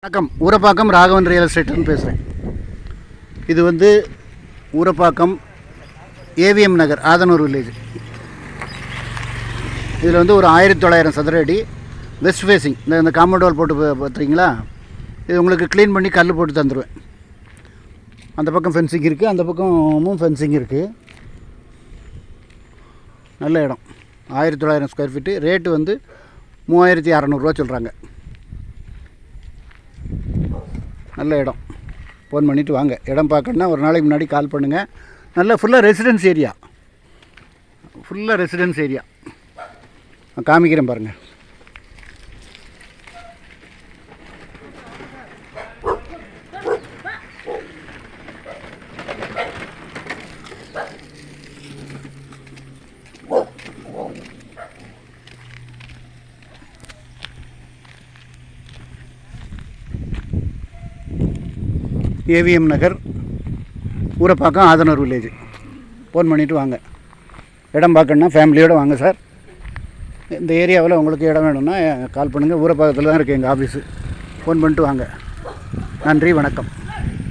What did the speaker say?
வணக்கம். ஊரப்பாக்கம் ராகவன் ரியல் எஸ்டேட்னு பேசுகிறேன். இது வந்து ஊரப்பாக்கம் ஏவிஎம் நகர் ஆதனூர் வில்லேஜ். இதில் வந்து ஒரு 1900 சதுர அடி வெஸ்ட் ஃபேஸிங். இந்த காம்பவுண்ட் வால் போட்டு பார்த்துறீங்களா, இது உங்களுக்கு க்ளீன் பண்ணி கல் போட்டு தந்துடுவேன். அந்த பக்கம் ஃபென்சிங் இருக்குது, அந்த பக்கமும் ஃபென்சிங் இருக்குது. நல்ல இடம். 1900 ஸ்கொயர் ஃபீட்டு. ரேட்டு வந்து 3600 சொல்கிறாங்க. நல்ல இடம். ஃபோன் பண்ணிவிட்டு வாங்க. இடம் பார்க்கணுன்னா ஒரு நாளைக்கு முன்னாடி கால் பண்ணுங்கள். நல்ல ஃபுல்லாக ரெசிடென்ஸ் ஏரியா, நான் காமிக்கிறேன் பாருங்கள். ஏவிஎம் நகர், ஊரப்பாக்கம், ஆதனூர் வில்லேஜ். ஃபோன் பண்ணிவிட்டு வாங்க. இடம் பார்க்கணுன்னா ஃபேமிலியோடு வாங்க சார். இந்த ஏரியாவில் உங்களுக்கு இடம் வேணும்னா கால் பண்ணுங்கள். ஊரப்பாக்கத்தில் தான் இருக்குது எங்கள் ஆஃபீஸு. ஃபோன் பண்ணிட்டு வாங்க. நன்றி, வணக்கம்.